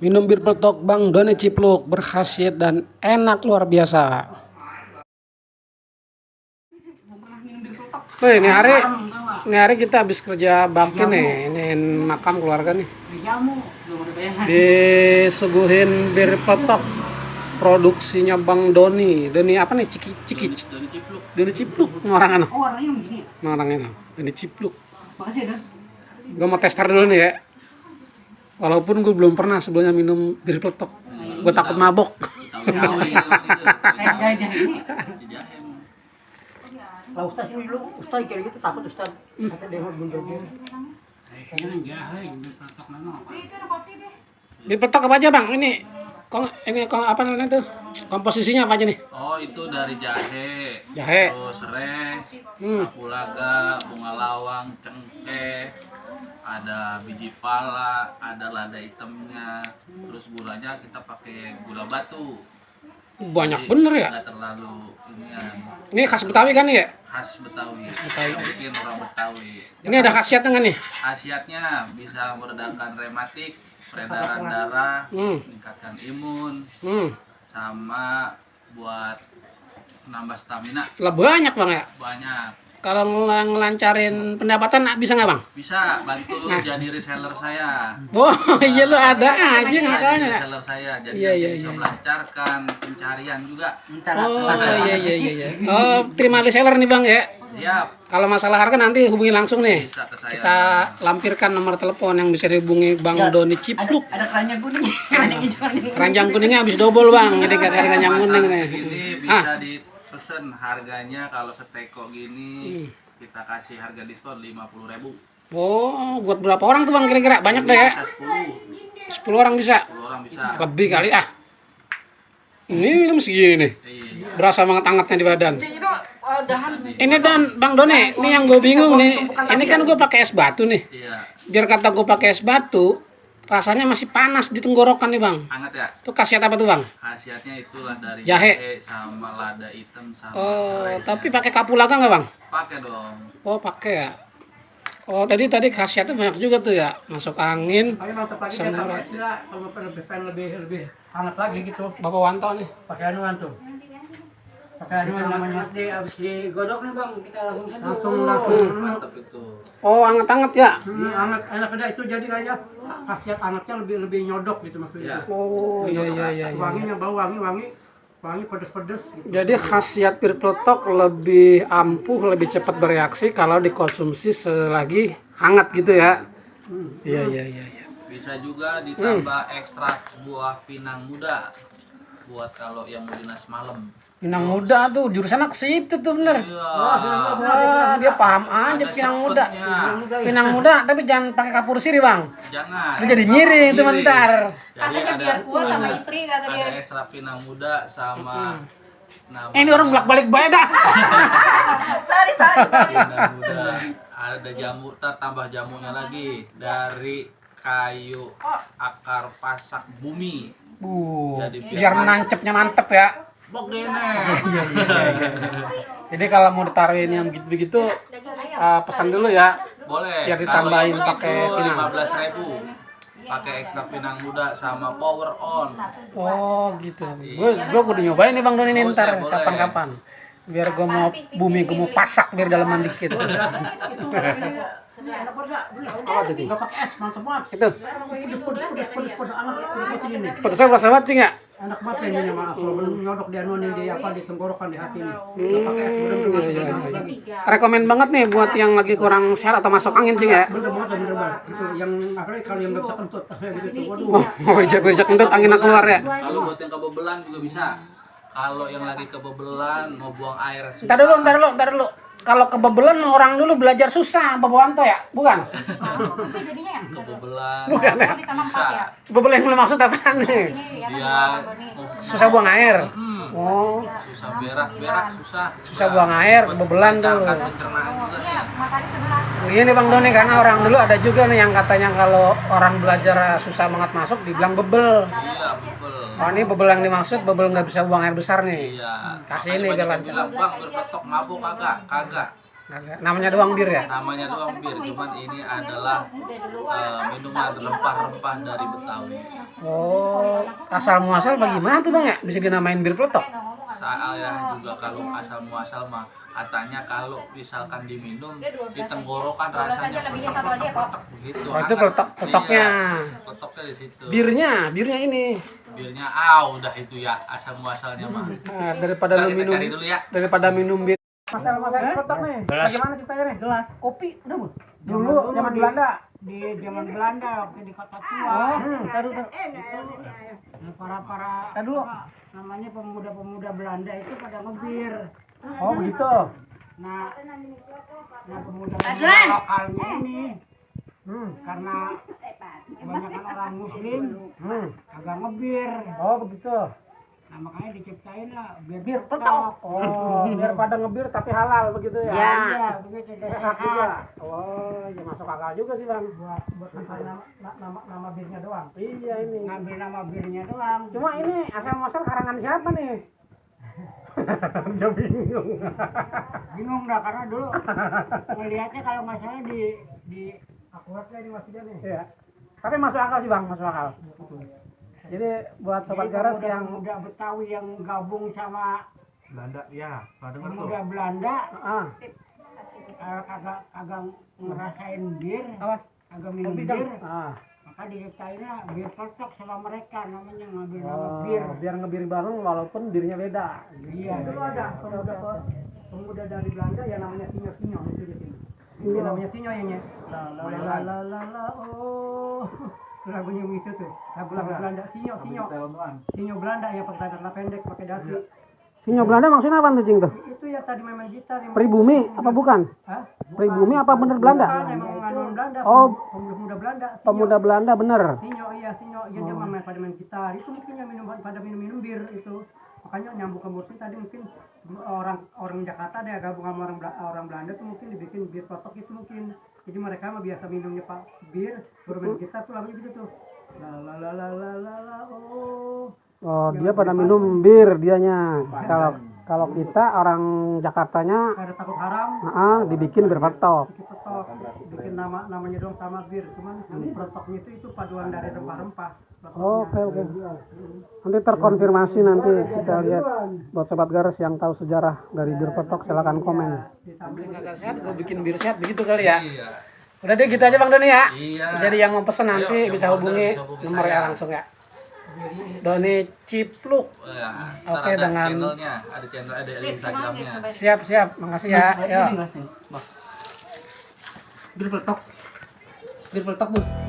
Minum bir peletok Bang Doni Cipluk, berkhasiat dan enak luar biasa. Wih, ini hari kita habis kerja bakti nih, ini makam keluarga nih. Disuguhin bir peletok produksinya Bang Doni. Doni apa nih? Ciki. Doni Cipluk. Orang Oh, warnanya begini ya? orangnya Doni Cipluk. Makasih ya, Gue mau tester dulu nih ya. Walaupun gue belum pernah sebelumnya minum bir peletok. Gue takut mabok. Kayak jahe ini. Lah Ustaz ini dulu, Ustaz kayak gitu takut Ustaz. Kata dia mau bunuh diri. Bir peletok apa aja Bang? Ini apa namanya tuh? Komposisinya apa aja nih? Oh, itu dari jahe, Jahe. terus serai, Hmm. kapulaga, bunga lawang, cengkeh, ada biji pala, ada lada hitamnya, terus gulanya kita pakai gula batu. Banyak Jadi bener ya. nggak terlalu inian, Ini khas Betawi kan ya? khas Betawi. Betawi. Yang bikin orang Betawi. Ini ada khasiatnya nggak nih? Khasiatnya bisa meredakan rematik, peredaran darah, Hmm. meningkatkan imun, Hmm. sama buat menambah stamina. Lah banyak Bang ya. Banyak. Kalau ngelancarin pendapatan bisa nggak Bang? Bisa bantu jadi reseller saya. Oh iya lu ada aja Bisa jadi makanya. reseller saya, jadi Iya, nanti iya, bisa iya. melancarkan pencarian juga. Minta Oh iya. Oh terima reseller nih Bang ya. Siap, Kalau masalah harga nanti hubungi langsung nih. bisa ke saya. Kita lampirkan nomor telepon yang bisa dihubungi Bang Doni Cipluk. Ada keranjang kuning. Keranjang hijau nih. Keranjang kuningnya habis double Bang, jadi gak ada keranjang kuning nih. Ini Ah, bisa dipesen harganya kalau seteko gini kita kasih harga diskon 50.000. oh buat berapa orang tuh Bang kira-kira? Banyak deh ya? Bisa 10. 10 orang bisa? 10 orang bisa. Lebih kali ah. Ini minum segini nih. Iya. Berasa banget hangatnya di badan. Cik itu dahan. Ini Bang Doni, ini yang gue bingung nih. Ini kan gue pakai es batu nih. Iya. Biar kata gue pakai es batu, rasanya masih panas di tenggorokan nih Bang. Hangat ya. Itu khasiat apa tuh Bang? Khasiatnya itulah dari Jahe. jahe sama lada hitam sama Oh, serainya. tapi pakai kapulaga nggak Bang? Pakai dong. Oh, pakai ya. Oh, tadi khasiatnya banyak juga tuh ya. Masuk angin. Tapi mantap lagi dia Sama- pakai istilah kalau pengen lebih hangat lagi gitu. Bapak Wanto nih. Pakai anuan tuh. Pakai anuan namanya. Habis digodok nih Bang, kita langsung seduh. Langsung. Mantap itu. Oh, anget-anget ya. Hangat enak ada itu jadi kayak khasiat hangatnya lebih nyodok gitu maksudnya. Iya. Oh, iya. Wanginya bau wangi pedes-pedes gitu. Jadi khasiat bir peletok lebih ampuh, lebih cepat bereaksi kalau dikonsumsi selagi hangat gitu ya. Iya. Bisa juga ditambah ekstrak buah pinang muda buat kalau yang mau dinas malam. Pinang muda tuh jurusannya ke situ tuh bener. Iya. Ah, dia paham aja Ada pinang muda. sepetnya. Pinang muda tapi jangan pakai kapur siri Bang. Jangan. Itu jadi nyiring tuh Nyiri. bentar. Jadi Katanya biar kuat sama istri kata dia. ada ekstrak pinang muda sama nama Ini orang bolak-balik beda. Sorry. pinang muda. Ada jamu, tambah jamunya lagi dari kayu akar pasak bumi. Jadi Biar nancepnya mantep ya. Bogene. Jadi kalau mau ditaruhin yang begitu-begitu pesan dulu ya. Boleh. Biar ditambahin Kalau yang pakai itu pinang. 15.000. Pakai ekstrak pinang muda sama power on. Oh gitu. Gue kudu nyobain nih Bang Doni nih ntar Boleh. kapan-kapan. Biar gue mau gue mau pasak biar daleman dikit. Apa tadi? Enggak pakai es, mantap banget. Itu. Pedes anak ini. Pedesnya berasa banget sih nggak? Enak banget ini maaf kalau belum nyodok di anuan yang di apa di tenggorokan di hati ini. Enggak pakai es bener-bener mantap lagi. Rekomen banget nih buat yang lagi kurang sehat atau masuk angin sih ya. Bener banget. Itu yang apalagi kalau yang nggak bisa kentut kayak gitu. Waduh. Oh, berjak kentut anginnya keluar ya. Lalu buat yang kebebelan juga bisa. Kalau yang lagi kebebelan mau buang air susah. Ntar dulu. Kalau kebebelan orang dulu belajar susah, Bapak Wanto ya? Bukan? Tapi jadinya ya. Kebebelan Bukan ya? Nanti sama 4 ya. Kebebelan yang lu maksud apaan nih? Ini ya Dia Susah buang air. Oh, susah berak susah. susah buang air, kebebelan tuh. Lancarkan pencernaan juga. Iya, Mas Ari 11. Ini Bang Doni karena orang dulu ada juga nih yang katanya kalau orang belajar susah banget masuk dibilang bebel. Iya, bebel. Oh ini bebel yang dimaksud bebel nggak bisa buang air besar nih. Iya. Kasih ini Makanya banyak jalan. yang bilang, Bang, berpetok mabuk kagak. Namanya doang bir ya? Namanya doang bir, cuman ini adalah minuman rempah-rempah dari Betawi. Oh, asal muasal bagaimana tuh Bang ya? Bisa dinamain bir peletok? Saya juga kalau asal muasal mah katanya kalau misalkan diminum di tenggorokan rasanya peletok begitu. Oh, itu hangat. peletoknya. Iya, peletoknya di situ. Birnya ini. Birnya udah itu ya asal muasalnya mah. Nah, daripada Ntar lu kita minum cari dulu ya. daripada minum bir. Masalah peletok nih. Bagaimana ceritanya nih? Gelas kopi udah Bu. Dulu zaman Belanda. Di zaman Belanda waktu di Kota Tua. Para dulu. namanya pemuda-pemuda Belanda itu pada ngebir. Oh, begitu. Nah pemuda-pemuda lokalnya ini karena kebanyakan orang muslim agak ngebir. Oh, begitu. Nah makanya diciptain lah bir Peletok. Oh, biar pada ngebir tapi halal begitu ya. Iya, begitu deh. Sehat juga. Oh, ya masuk akal juga sih Bang. Buat nama birnya doang. Iya ini. Ngambil nama birnya doang. Cuma ini asal muasal karangan siapa nih? Dia bingung. Bingung dah karena dulu ngelihatnya kalau nggak salah di akuratnya di masjidnya nih. Iya. Tapi masuk akal sih Bang, masuk akal. Jadi buat sobat garas yang pemuda Betawi yang gabung sama Belanda ya, pemuda Belanda ah, agak ngerasain bir, agak minum kopi bir, ah. maka diciptain lah bir peletok sama mereka namanya ngambil nama Oh, bir. biar ngebir bareng walaupun birnya beda. Iya, dulu ada pemuda dari Belanda yang namanya Sinyo itu di sini. Itu namanya Sinyo ya nya. La oh. Lagunya itu tuh. Lagu Belanda Sinyo. Sinyo Belanda yang pakai celana pendek, pakai dasi. Sinyo Belanda maksudnya apa tuh Cing tuh? Itu ya tadi main gitar yang Pribumi apa bukan? Hah? Pribumi apa bener Belanda? Bukan, emang nganu Belanda. Oh. Pemuda Belanda. Sinyo. Pemuda Belanda bener. Sinyo yang dia pada main gitar. Itu mungkin yang minum bir itu. Makanya nyambung ke muslim tadi mungkin orang Jakarta ada gabung sama orang Belanda tuh mungkin dibikin bir peletok itu mungkin. Jadi mereka mah biasa minumnya Pak bir, bermain gitar tuh lagunya gitu tuh. La oh. Oh, dia pada minum bir dianya. Kalau kita orang Jakartanya Ada takut haram. dibikin bir peletok. Peletok. Bikin namanya dong sama bir, cuman peletoknya itu paduan dari rempah-rempah. Oke. Nanti terkonfirmasi nanti kita lihat. Buat sobat garas yang tahu sejarah dari bir peletok silakan komen. Agak sehat, gue bikin bir sehat begitu kali ya. Iya. Udah deh gitu aja Bang Doni ya. Iya. Jadi yang mau pesen nanti Ayo, bisa yang mau hubungi order bisa hubungi nomornya saya. langsung ya. Doni Cipluk. Ya, Oke, ada dengan- channelnya, ada Instagramnya. Siap, makasih ya. Yo. Bir peletok Bu.